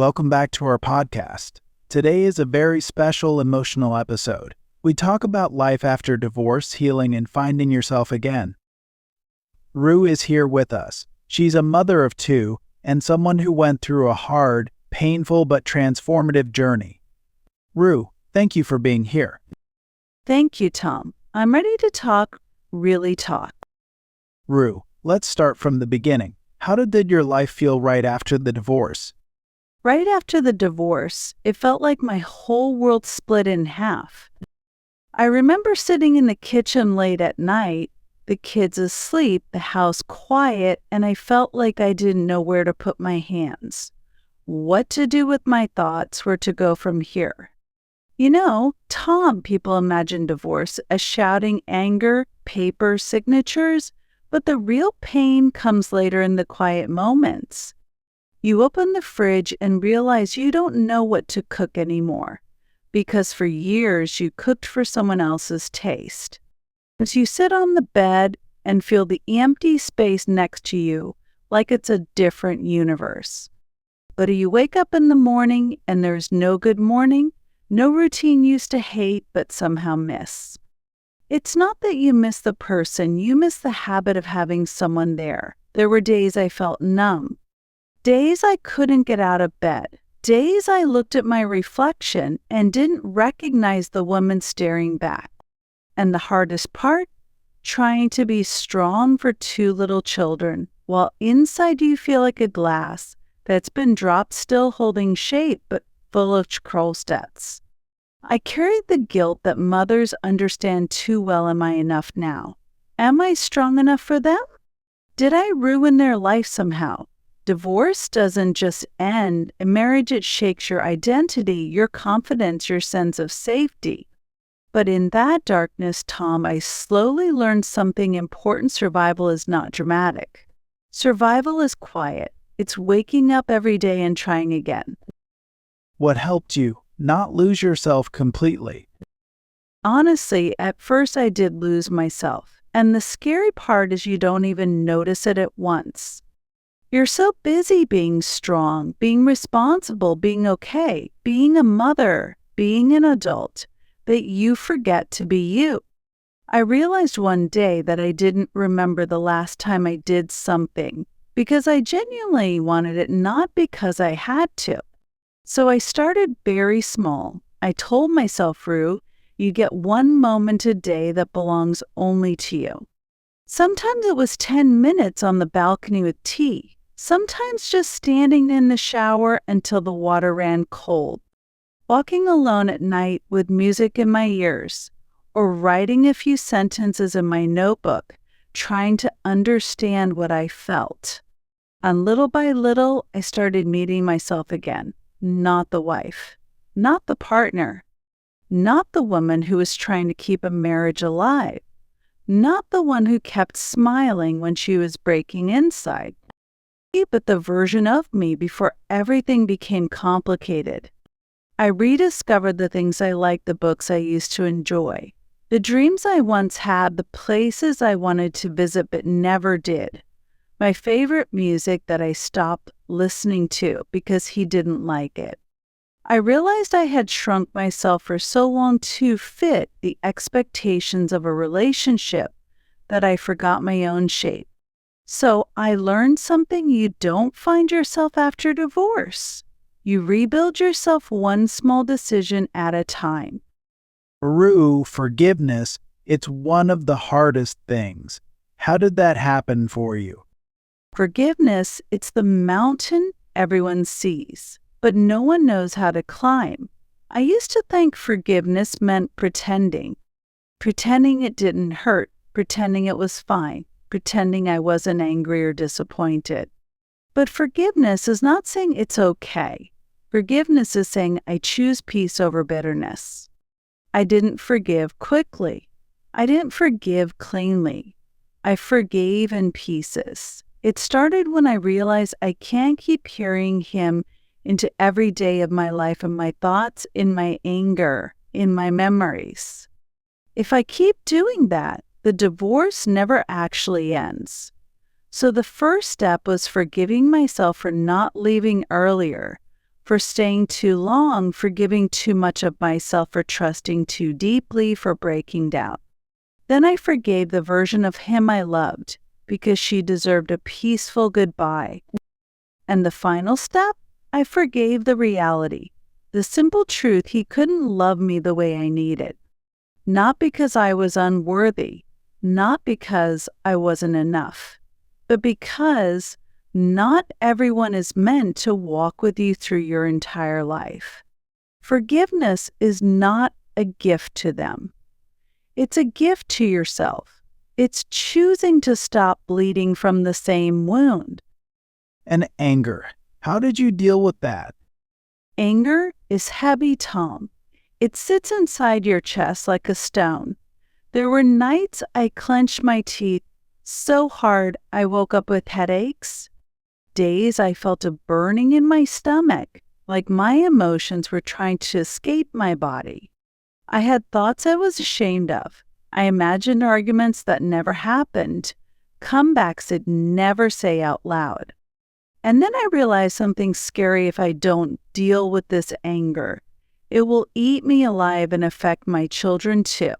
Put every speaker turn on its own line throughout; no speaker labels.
Welcome back to our podcast. Today is a very special emotional episode. We talk about life after divorce, healing, and finding yourself again. Rue is here with us. She's a mother of two and someone who went through a hard, painful, but transformative journey. Rue, thank you for being here.
Thank you, Tom. I'm ready to talk, really talk.
Rue, let's start from the beginning. How did your life feel right after the divorce?
Right after the divorce, it felt like my whole world split in half. I remember sitting in the kitchen late at night, the kids asleep, the house quiet, and I felt like I didn't know where to put my hands, what to do with my thoughts, where to go from here. Tom, people imagine divorce as shouting anger, paper, signatures, but the real pain comes later in the quiet moments. You open the fridge and realize you don't know what to cook anymore, because for years you cooked for someone else's taste. As you sit on the bed and feel the empty space next to you like it's a different universe. But you wake up in the morning and there's no good morning, no routine you used to hate but somehow miss. It's not that you miss the person, you miss the habit of having someone there. There were days I felt numb, days I couldn't get out of bed, days I looked at my reflection and didn't recognize the woman staring back. And the hardest part? Trying to be strong for two little children, while inside you feel like a glass that's been dropped still holding shape but full of crossets. I carried the guilt that mothers understand too well. Am I enough now? Am I strong enough for them? Did I ruin their life somehow? Divorce doesn't just end. In marriage, it shakes your identity, your confidence, your sense of safety. But in that darkness, Tom, I slowly learned something important. Survival is not dramatic. Survival is quiet. It's waking up every day and trying again.
What helped you not lose yourself completely?
Honestly, at first I did lose myself. And the scary part is you don't even notice it at once. You're so busy being strong, being responsible, being okay, being a mother, being an adult, that you forget to be you. I realized one day that I didn't remember the last time I did something because I genuinely wanted it, not because I had to. So I started very small. I told myself, Rue, you get one moment a day that belongs only to you. Sometimes it was 10 minutes on the balcony with tea. Sometimes just standing in the shower until the water ran cold. Walking alone at night with music in my ears. Or writing a few sentences in my notebook, trying to understand what I felt. And little by little, I started meeting myself again. Not the wife, not the partner, not the woman who was trying to keep a marriage alive, not the one who kept smiling when she was breaking inside, but the version of me before everything became complicated. I rediscovered the things I liked, the books I used to enjoy, the dreams I once had, the places I wanted to visit but never did. My favorite music that I stopped listening to because he didn't like it. I realized I had shrunk myself for so long to fit the expectations of a relationship that I forgot my own shape. So I learned something: you don't find yourself after divorce. You rebuild yourself one small decision at a time.
Rue, forgiveness, it's one of the hardest things. How did that happen for you?
Forgiveness, it's the mountain everyone sees, but no one knows how to climb. I used to think forgiveness meant pretending it didn't hurt, pretending it was fine, pretending I wasn't angry or disappointed. But forgiveness is not saying it's okay. Forgiveness is saying I choose peace over bitterness. I didn't forgive quickly. I didn't forgive cleanly. I forgave in pieces. It started when I realized I can't keep carrying him into every day of my life, in my thoughts, in my anger, in my memories. If I keep doing that, the divorce never actually ends. So the first step was forgiving myself for not leaving earlier, for staying too long, for giving too much of myself, for trusting too deeply, for breaking down. Then I forgave the version of him I loved because she deserved a peaceful goodbye. And the final step, I forgave the reality, the simple truth he couldn't love me the way I needed. Not because I was unworthy, not because I wasn't enough, but because not everyone is meant to walk with you through your entire life. Forgiveness is not a gift to them. It's a gift to yourself. It's choosing to stop bleeding from the same wound.
And anger. How did you deal with that?
Anger is heavy, Tom. It sits inside your chest like a stone. There were nights I clenched my teeth so hard I woke up with headaches. Days I felt a burning in my stomach, like my emotions were trying to escape my body. I had thoughts I was ashamed of. I imagined arguments that never happened, comebacks I'd never say out loud. And then I realized something scary. If I don't deal with this anger, it will eat me alive and affect my children too.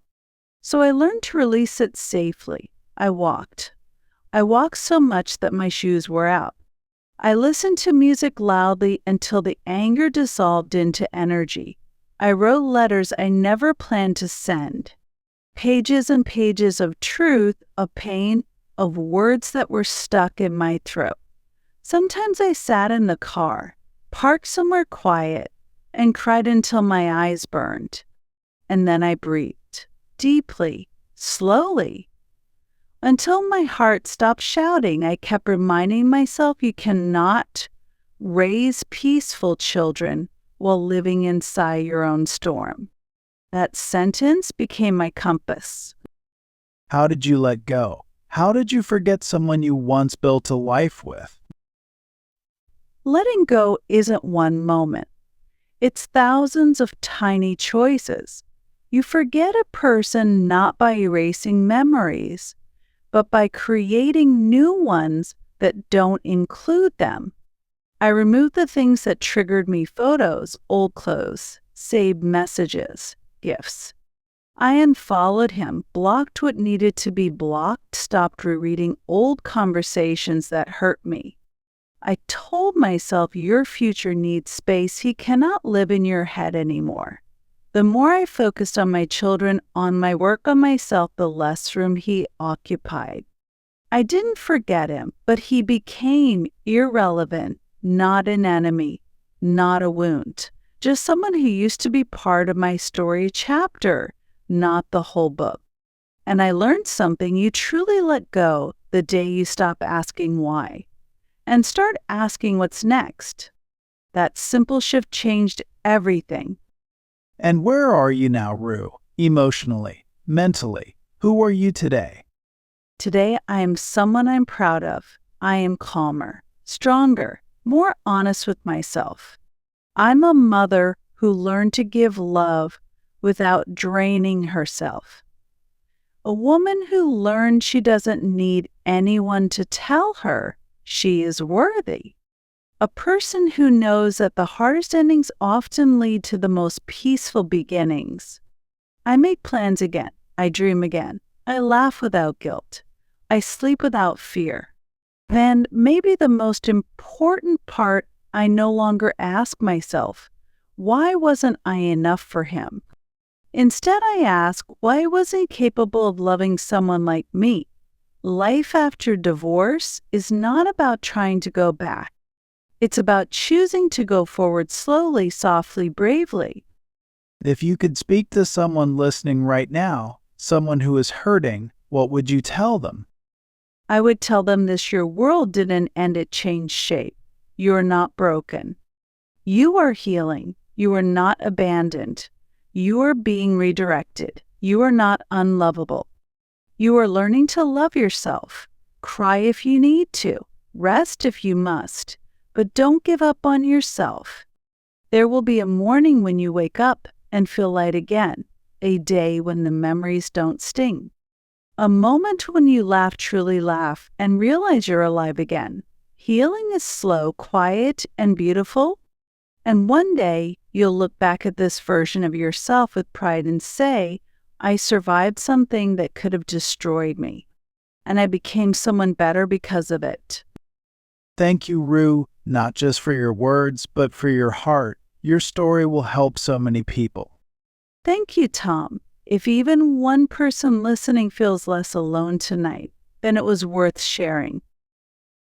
So I learned to release it safely. I walked. I walked so much that my shoes wore out. I listened to music loudly until the anger dissolved into energy. I wrote letters I never planned to send. Pages and pages of truth, of pain, of words that were stuck in my throat. Sometimes I sat in the car, parked somewhere quiet, and cried until my eyes burned. And then I breathed, deeply, slowly. Until my heart stopped shouting, I kept reminding myself you cannot raise peaceful children while living inside your own storm. That sentence became my compass.
How did you let go? How did you forget someone you once built a life with?
Letting go isn't one moment. It's thousands of tiny choices. You forget a person not by erasing memories, but by creating new ones that don't include them. I removed the things that triggered me: photos, old clothes, saved messages, gifts. I unfollowed him, blocked what needed to be blocked, stopped rereading old conversations that hurt me. I told myself your future needs space. He cannot live in your head anymore. The more I focused on my children, on my work, on myself, the less room he occupied. I didn't forget him, but he became irrelevant, not an enemy, not a wound, just someone who used to be part of my story chapter, not the whole book. And I learned something: you truly let go the day you stop asking why and start asking what's next. That simple shift changed everything.
And where are you now, Rue? Emotionally, mentally, who are you today?
Today, I am someone I'm proud of. I am calmer, stronger, more honest with myself. I'm a mother who learned to give love without draining herself. A woman who learned she doesn't need anyone to tell her she is worthy. A person who knows that the hardest endings often lead to the most peaceful beginnings. I make plans again. I dream again. I laugh without guilt. I sleep without fear. And maybe the most important part, I no longer ask myself, why wasn't I enough for him? Instead, I ask, why wasn't he capable of loving someone like me? Life after divorce is not about trying to go back. It's about choosing to go forward slowly, softly, bravely.
If you could speak to someone listening right now, someone who is hurting, what would you tell them?
I would tell them this: your world didn't end, it changed shape. You are not broken. You are healing. You are not abandoned. You are being redirected. You are not unlovable. You are learning to love yourself. Cry if you need to. Rest if you must. But don't give up on yourself. There will be a morning when you wake up and feel light again, a day when the memories don't sting, a moment when you laugh, truly laugh, and realize you're alive again. Healing is slow, quiet, and beautiful. And one day, you'll look back at this version of yourself with pride and say, I survived something that could have destroyed me, and I became someone better because of it.
Thank you, Rue, not just for your words, but for your heart. Your story will help so many people.
Thank you, Tom. If even one person listening feels less alone tonight, then it was worth sharing.